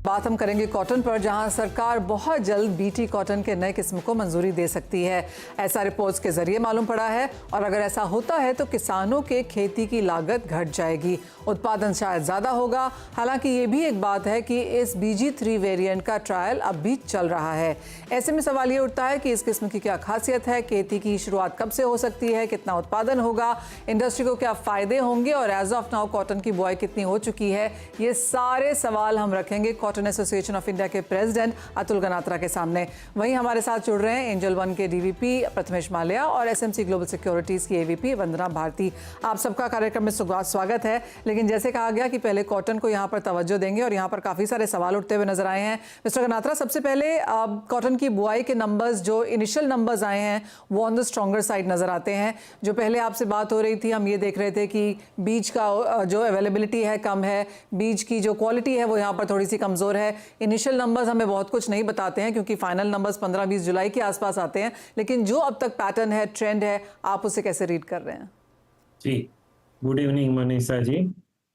बात हम करेंगे कॉटन पर, जहां सरकार बहुत जल्द बीटी कॉटन के नए किस्म को मंजूरी दे सकती है। ऐसा रिपोर्ट्स के जरिए मालूम पड़ा है और अगर ऐसा होता है तो किसानों के खेती की लागत घट जाएगी, उत्पादन शायद ज़्यादा होगा। हालांकि ये भी एक बात है कि इस BG3 वेरिएंट का ट्रायल अब भी चल रहा है। ऐसे में सवाल ये उठता है कि इस किस्म की क्या खासियत है, खेती की शुरुआत कब से हो सकती है, कितना उत्पादन होगा, इंडस्ट्री को क्या फ़ायदे होंगे और एज ऑफ नाउ कॉटन की बुआई कितनी हो चुकी है। ये सारे सवाल हम रखेंगे कॉटन एसोसिएशन ऑफ इंडिया के प्रेसिडेंट अतुल गनात्रा के सामने। वहीं हमारे साथ जुड़ रहे हैं एंजल वन के DVP प्रथमेश माल्या और SMC ग्लोबल सिक्योरिटीज की AVP वंदना भारती। आप सबका कार्यक्रम में स्वागत है। लेकिन जैसे कहा गया कि पहले कॉटन को यहाँ पर तवज्जो देंगे और यहाँ पर काफ़ी सारे सवाल उठते हुए नजर आए हैं। मिस्टर गनात्रा, सबसे पहले कॉटन की बुआई के नंबर्स, जो इनिशियल नंबर्स आए हैं वो ऑन द स्ट्रॉन्गर साइड नजर आते हैं। जो पहले आपसे बात हो रही थी, हम ये देख रहे थे कि बीज का जो अवेलेबिलिटी है कम है, बीज की जो क्वालिटी है वो यहाँ पर थोड़ी सी कमज़ोर है। इनिशियल नंबर्स हमें बहुत कुछ नहीं बताते हैं क्योंकि फाइनल नंबर्स 15-20 जुलाई के आसपास आते हैं, लेकिन जो अब तक पैटर्न है, ट्रेंड है, आप उसे कैसे रीड कर रहे हैं? जी, गुड इवनिंग मनीषा जी।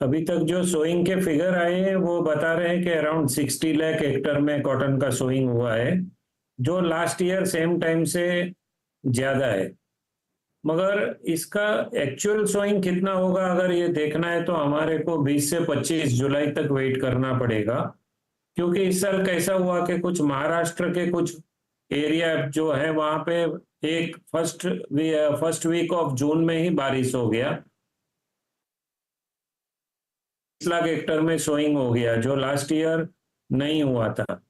अभी तक जो सोइंग के फिगर आए हैं वो बता रहे हैं कि अराउंड 60 लाख हेक्टर में कॉटन का सोइंग हुआ है, जो लास्ट ईयर सेम टाइम से ज्यादा है। मगर इसका एक्चुअल सोइंग कितना होगा अगर ये देखना है तो हमारे को 20 से 25 जुलाई तक वेट करना पड़ेगा, क्योंकि इस साल कैसा हुआ कि कुछ महाराष्ट्र के कुछ एरिया जो है वहां पे एक फर्स्ट वीक ऑफ जून में ही बारिश हो गया, 20 लाख हेक्टर में सोइंग हो गया जो लास्ट ईयर नहीं हुआ था।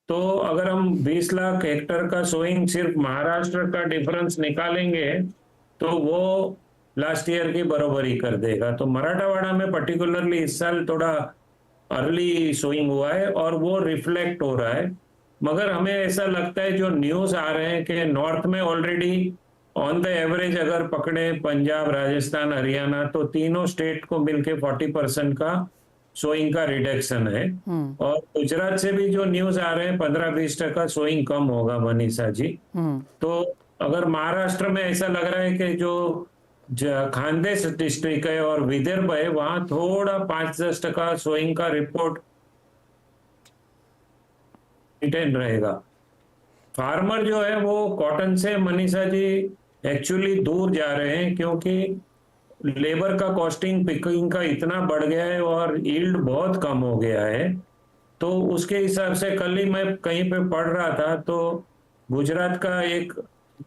तो अगर हम 20 लाख हेक्टर का सोइंग सिर्फ महाराष्ट्र का डिफरेंस निकालेंगे तो वो लास्ट ईयर की बराबरी कर देगा। तो मराठवाड़ा में पर्टिकुलरली इस साल थोड़ा अर्ली सोइंग हुआ है और वो रिफ्लेक्ट हो रहा है। मगर हमें ऐसा लगता है जो न्यूज़ आ रहे हैं कि नॉर्थ में ऑलरेडी ऑन द एवरेज अगर पकड़े पंजाब, राजस्थान, हरियाणा, तो तीनों स्टेट को मिलके 40% का सोइंग का रिडक्शन है। और गुजरात से भी जो न्यूज़ आ रहे हैं 15-20% सोइंग कम होगा मनीषा जी। तो अगर महाराष्ट्र में ऐसा लग रहा है कि जो खानदेश डिस्ट्रिक्ट है और विदर्भ है वहां थोड़ा 5-10% सोइंग का रिपोर्ट रिटेन रहेगा। फार्मर जो है वो कॉटन से मनीषा जी एक्चुअली दूर जा रहे हैं, क्योंकि लेबर का कॉस्टिंग पिकिंग का इतना बढ़ गया है और यील्ड बहुत कम हो गया है। तो उसके हिसाब से कल ही मैं कहीं पे पढ़ रहा था तो गुजरात का एक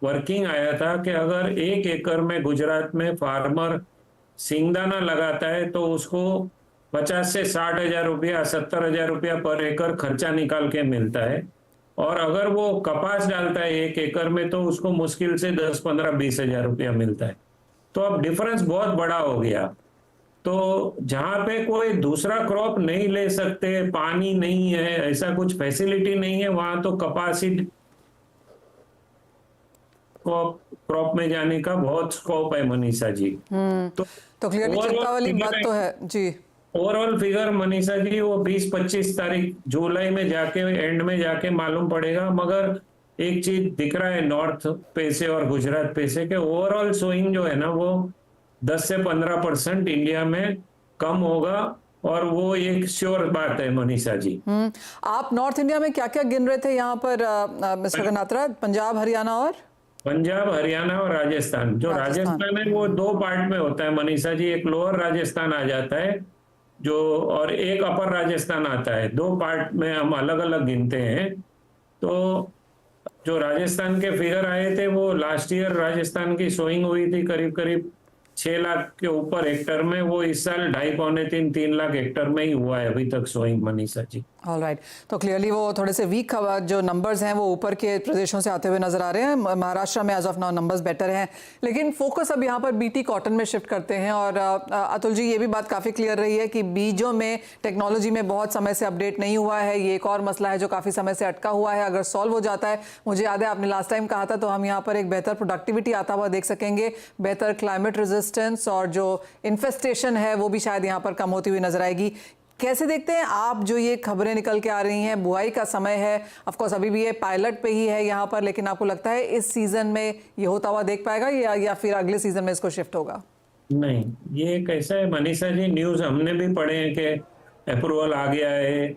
वर्किंग आया था कि अगर 1 एकड़ में गुजरात में फार्मर सिंगदाना लगाता है तो उसको 50 से 60 हजार रुपया, 70 हजार रुपया पर एकड़ खर्चा निकाल के मिलता है। और अगर वो कपास डालता है 1 एकड़ में तो उसको मुश्किल से 10, 15, 20 हजार रुपया मिलता है। तो अब डिफरेंस बहुत बड़ा हो गया। तो जहां पे कोई दूसरा क्रॉप नहीं ले सकते, पानी नहीं है, ऐसा कुछ फैसिलिटी नहीं है, वहां तो कपास ही क्रॉप में जाने का बहुत स्कोप है मनीषा जी। तो क्लियरली चिंता वाली बात तो है जी। ओवरऑल फिगर मनीषा जी वो 20-25 तारीख जुलाई में जाके एंड में जाके मालूम पड़ेगा। मगर एक चीज दिख रहा है नॉर्थ पे से और गुजरात पे से कि ओवरऑल सोइंग जो है ना वो 10 से 15% इंडिया में कम होगा, और वो एक श्योर बात है मनीषा जी। आप नॉर्थ इंडिया में क्या क्या गिन रहे थे यहाँ पर मिस्टर गनात्रा? पंजाब, हरियाणा और राजस्थान। जो राजस्थान है वो 2 पार्ट में होता है मनीषा जी, एक लोअर राजस्थान आ जाता है जो, और एक अपर राजस्थान आता है। 2 पार्ट में हम अलग अलग गिनते हैं। तो जो राजस्थान के फिगर आए थे वो लास्ट ईयर राजस्थान की सोइंग हुई थी करीब करीब 6 लाख के ऊपर हेक्टर में, वो इस साल 2.5-3 लाख हेक्टर में ही हुआ है अभी तक सोइंग मनीषा जी। ऑलराइट, तो क्लियरली वो थोड़े से वीक जो नंबर्स हैं वो ऊपर के प्रदेशों से आते हुए नजर आ रहे हैं। महाराष्ट्र में as of now numbers better हैं, लेकिन फोकस अब यहाँ पर BT कॉटन में शिफ्ट करते हैं। और अतुल जी, ये भी बात काफ़ी क्लियर रही है कि बीजों में टेक्नोलॉजी में बहुत समय से अपडेट नहीं हुआ है। ये एक और मसला है जो काफ़ी समय से अटका हुआ है। अगर सॉल्व हो जाता है, मुझे याद है आपने लास्ट टाइम कहा था, तो हम यहाँ पर एक बेहतर प्रोडक्टिविटी आता हुआ देख सकेंगे, बेहतर क्लाइमेट रेजिस्टेंस और जो इन्फेस्टेशन है वो भी शायद यहाँ पर कम होती हुई नजर आएगी। कैसे देखते हैं आप जो ये खबरें निकल के आ रही हैं? बुआई का समय है, ऑफ कोर्स अभी भी ये पायलट पे ही है यहाँ पर, लेकिन आपको लगता है इस सीजन में ये होता हुआ देख पाएगा या फिर अगले सीजन में इसको शिफ्ट होगा? नहीं, ये कैसा है मनीषा जी, न्यूज़ हमने भी पढ़े हैं कि अप्रूवल आ गया है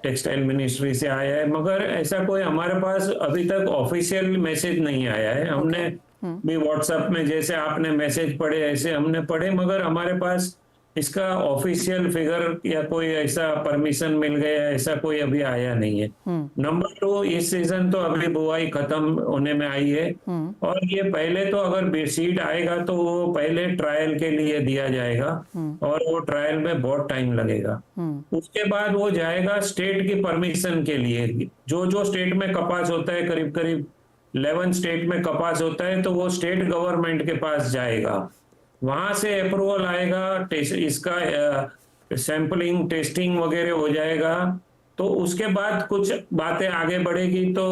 टेक्सटाइल मिनिस्ट्री से आया है, मगर ऐसा कोई हमारे पास अभी तक ऑफिशियल मैसेज नहीं आया है। हमने भी व्हाट्सएप में जैसे आपने मैसेज पढ़े ऐसे हमने पढ़े, मगर हमारे पास इसका ऑफिशियल फिगर या कोई ऐसा परमिशन मिल गया ऐसा कोई अभी आया नहीं है। नंबर 2, इस सीजन तो अभी बुआई खत्म होने में आई है, और ये पहले तो अगर सीड आएगा तो वो पहले ट्रायल के लिए दिया जाएगा, और वो ट्रायल में बहुत टाइम लगेगा। उसके बाद वो जाएगा स्टेट की परमिशन के लिए। जो जो स्टेट में कपास होता है, करीब करीब 11 स्टेट में कपास होता है, तो वो स्टेट गवर्नमेंट के पास जाएगा, वहां से अप्रूवल आएगा, इसका सैंपलिंग टेस्टिंग वगैरह हो जाएगा, तो उसके बाद कुछ बातें आगे बढ़ेगी। तो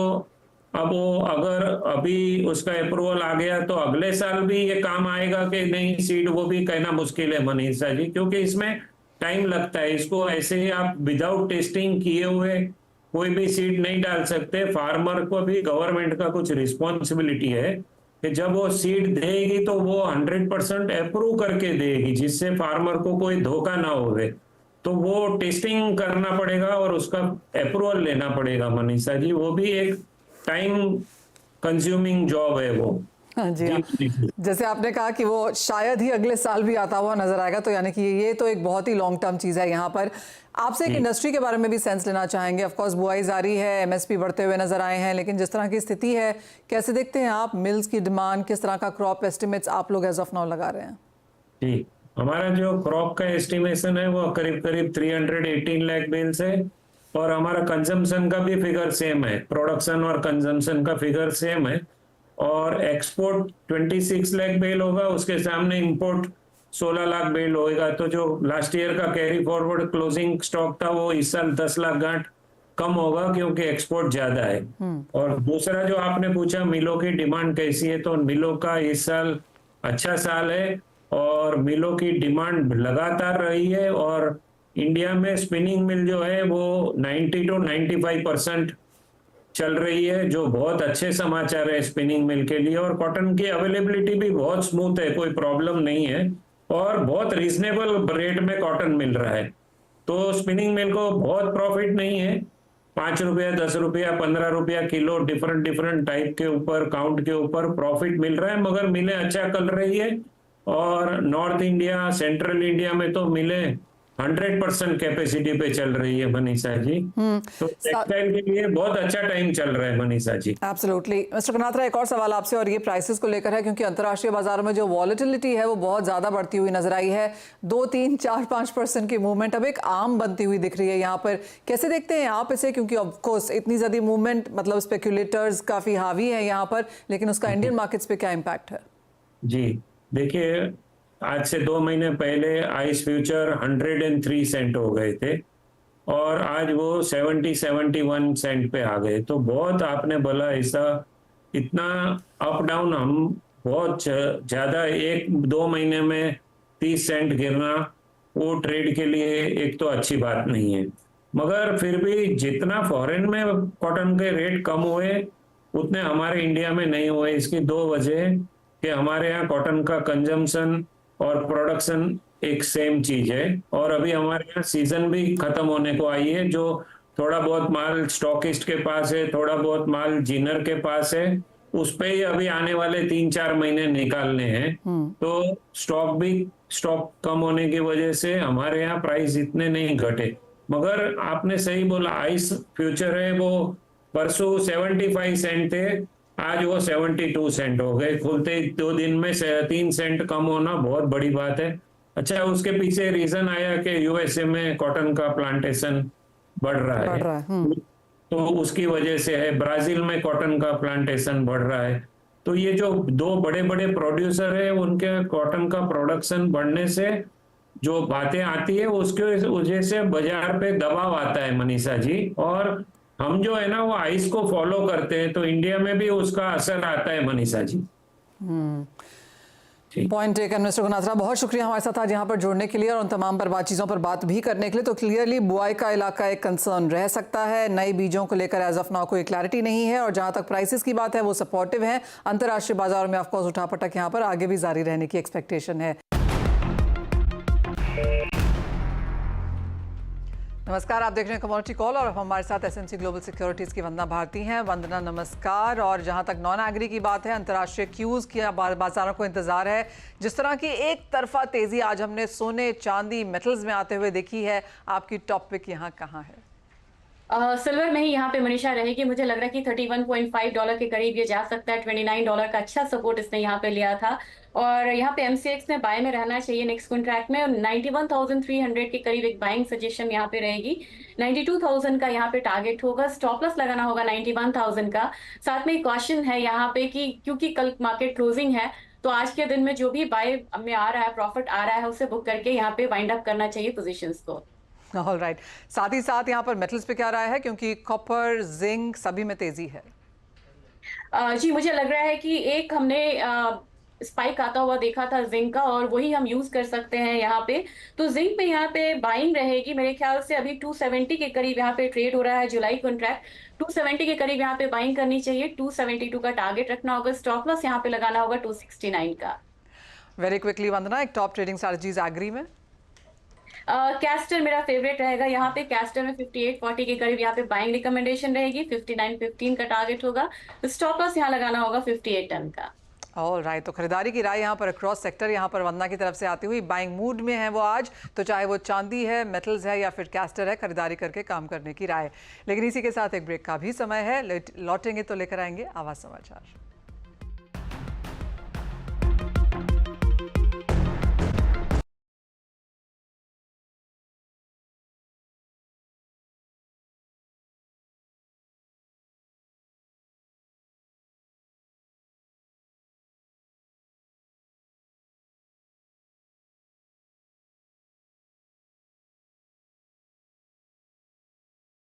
अब वो अगर अभी उसका अप्रूवल आ गया तो अगले साल भी ये काम आएगा कि नहीं सीड, वो भी कहना मुश्किल है मनीषा जी, क्योंकि इसमें टाइम लगता है। इसको ऐसे ही आप विदाउट टेस्टिंग किए हुए कोई भी सीड नहीं डाल सकते। फार्मर को भी गवर्नमेंट का कुछ रिस्पॉन्सिबिलिटी है कि जब वो सीड देगी तो वो 100% अप्रूव करके देगी, जिससे फार्मर को कोई धोखा ना होवे। तो वो टेस्टिंग करना पड़ेगा और उसका अप्रूवल लेना पड़ेगा मनीषा जी, वो भी एक टाइम कंज्यूमिंग जॉब है वो। हाँ जी, हाँ। जैसे आपने कहा कि वो शायद ही अगले साल भी आता हुआ नजर आएगा, तो यानी कि ये तो एक बहुत ही लॉन्ग टर्म चीज है। यहाँ पर आपसे एक इंडस्ट्री के बारे में भी सेंस लेना चाहेंगे। ऑफ कोर्स बुआई जारी है, एमएसपी बढ़ते हुए नजर आए हैं, लेकिन जिस तरह की स्थिति है, कैसे देखते हैं आप मिल्स की डिमांड, किस तरह का क्रॉप एस्टिमेट्स आप लोग एज ऑफ नाउ लगा रहे हैं? जी, हमारा जो क्रॉप का एस्टिमेशन है वो करीब करीब 318 लाख बेल्स है, और हमारा कंजम्पशन का भी फिगर सेम है, प्रोडक्शन और कंजम्पशन का फिगर सेम है। और एक्सपोर्ट 26 लाख बेल होगा, उसके सामने इंपोर्ट 16 लाख बेल होएगा। तो जो लास्ट ईयर का कैरी फॉरवर्ड क्लोजिंग स्टॉक था वो इस साल 10 लाख गांठ कम होगा, क्योंकि एक्सपोर्ट ज्यादा है। और दूसरा जो आपने पूछा मिलों की डिमांड कैसी है, तो मिलों का इस साल अच्छा साल है, और मिलों की डिमांड लगातार रही है। और इंडिया में स्पिनिंग मिल जो है वो 90 to 95% चल रही है, जो बहुत अच्छे समाचार है स्पिनिंग मिल के लिए। और कॉटन की अवेलेबिलिटी भी बहुत स्मूथ है, कोई प्रॉब्लम नहीं है, और बहुत रीजनेबल रेट में कॉटन मिल रहा है। तो स्पिनिंग मिल को बहुत प्रॉफिट नहीं है, 5 रुपया, 10 रुपया, 15 रुपया किलो, डिफरेंट टाइप के ऊपर, काउंट के ऊपर प्रॉफिट मिल रहा है, मगर मिलें अच्छा कर रही है। और नॉर्थ इंडिया, सेंट्रल इंडिया में तो मिलें 100% कैपेसिटी पे चल रही है मनीषा जी। तो टेक्सटाइल के लिए बहुत अच्छा टाइम चल रहा है मनीषा जी। एब्सोल्युटली। मिस्टर कनात्रा, एक और सवाल आपसे, और ये प्राइसेस को लेकर है, क्योंकि अंतर्राष्ट्रीय बाजारों में जो वॉलेटिलिटी है वो बहुत ज्यादा बढ़ती हुई नजर आई है। 2, 3, 4, 5% की मूवमेंट अब एक आम बनती हुई दिख रही है यहाँ पर। कैसे देखते हैं आप इसे, क्योंकि ऑफकोर्स इतनी ज्यादा मूवमेंट, मतलब स्पेक्यूलेटर्स काफी हावी है यहाँ पर, लेकिन उसका इंडियन मार्केट्स पे क्या इम्पैक्ट है? जी देखिए, आज से 2 महीने पहले आइस फ्यूचर 103 सेंट हो गए थे, और आज वो 70-71 सेंट पे आ गए। तो बहुत आपने बोला ऐसा, इतना अप डाउन हम बहुत ज्यादा 1-2 महीने में 30 सेंट गिरना वो ट्रेड के लिए एक तो अच्छी बात नहीं है। मगर फिर भी जितना फॉरेन में कॉटन के रेट कम हुए उतने हमारे इंडिया में नहीं हुए। इसकी 2 वजह कि हमारे यहाँ कॉटन का कंजम्पशन और प्रोडक्शन एक सेम चीज है, और अभी हमारे यहाँ सीजन भी खत्म होने को आई है। जो थोड़ा बहुत माल स्टॉकिस्ट के पास है, थोड़ा बहुत माल जीनर के पास है, उस पे ही अभी आने वाले 3-4 महीने निकालने हैं। तो स्टॉक कम होने की वजह से हमारे यहाँ प्राइस इतने नहीं घटे। मगर आपने सही बोला, आइस फ्यूचर है वो परसों 75 सेंट थे, आज वो 72 सेंट हो गए। खुलते 2 दिन में 3 सेंट कम होना बहुत बड़ी बात है। अच्छा, उसके पीछे रीजन आया कि यूएसए में कॉटन का प्लांटेशन बढ़ रहा है, तो उसकी वजह से है। ब्राजील में कॉटन का प्लांटेशन बढ़ रहा है। तो ये जो 2 बड़े बड़े प्रोड्यूसर है, उनके कॉटन का प्रोडक्शन बढ़ने से जो बातें आती है उसके वजह से बाजार पे दबाव आता है मनीषा जी। और हम जो है ना वो आइस को फॉलो करते हैं, तो इंडिया में भी उसका असर आता है Manisha ji. Point taken mister कनात्रा, बहुत शुक्रिया हमारे साथ आज यहाँ पर जुड़ने के लिए और उन तमाम पर चीज़ों पर बात भी करने के लिए। तो क्लियरली बुआई का इलाका एक कंसर्न रह सकता है, नए बीजों को लेकर एज ऑफ नाउ कोई क्लैरिटी नहीं है, और जहाँ तक प्राइसेस की बात है वो सपोर्टिव है। अंतर्राष्ट्रीय बाजारों में ऑफकोर्स उठापटक यहाँ पर आगे भी जारी रहने की एक्सपेक्टेशन है। नमस्कार, आप देख रहे हैं कमोडिटी कॉल और हमारे साथ एसएमसी ग्लोबल सिक्योरिटीज की वंदना भारती हैं। वंदना नमस्कार। और जहां तक नॉन एग्री की बात है, अंतर्राष्ट्रीय क्यूज की बाजारों को इंतजार है। जिस तरह की एक तरफा तेजी आज हमने सोने, चांदी, मेटल्स में आते हुए देखी है, आपकी टॉप पिक यहाँ कहाँ है? सिल्वर में ही यहाँ पे मनीषा रहेगी। मुझे लग रहा है कि $31.5 के करीब ये जा सकता है। $29 का अच्छा सपोर्ट इसने यहाँ पे लिया था और यहाँ पे MCX में बाय में रहना चाहिए नेक्स्ट कॉन्ट्रैक्ट में। और 91,300 के करीब एक बाइंग सजेशन यहाँ पे रहेगी। 92,000 का यहाँ पे टारगेट होगा। स्टॉप लॉस लगाना होगा 91,000 का। साथ में एक क्वेश्चन है यहाँ पे कि क्योंकि कल मार्केट क्लोजिंग है तो आज के दिन में जो भी बाय में आ रहा है, प्रॉफिट आ रहा है, उसे बुक करके यहाँ पे वाइंड अप करना चाहिए पोजीशंस को। All right. साथ ही साथ यहाँ पर मेटल्स पे क्या राय है, क्योंकि कॉपर, जिंक सभी में तेजी है? जी मुझे लग रहा है कि एक हमने स्पाइक आता हुआ देखा था जिंक का और वही हम यूज कर सकते हैं यहाँ पे। तो जिंक पे यहाँ पे बाइंग रहेगी मेरे ख्याल से। अभी 270 के करीब यहाँ पे ट्रेड हो रहा है जुलाई कॉन्ट्रैक्ट। 270 के करीब यहाँ पे बाइंग करनी चाहिए। 272 का टारगेट रखना होगा। स्टॉप लॉस यहाँ पे लगाना होगा 269 का। वेरी क्विकली वंदना, एक टॉप ट्रेडिंग स्ट्रैटेजीज एग्री में? कैस्टर मेरा फेवरेट रहेगा यहाँ पे। कैस्टर में 58.40 के करीब यहाँ पे बाइंग रिकमेंडेशन रहेगी। 59.15 का टारगेट होगा। स्टॉप लॉस यहाँ लगाना होगा 58 टन का। All right. तो खरीदारी की राय यहाँ पर अक्रॉस सेक्टर यहाँ पर वंदना की तरफ से आती हुई। बाइंग मूड में है वो आज, तो चाहे वो चांदी है, मेटल्स है या फिर कैस्टर है, खरीदारी करके काम करने की राय। लेकिन इसी के साथ एक ब्रेक का भी समय है। लौटेंगे तो लेकर आएंगे आवाज समाचार।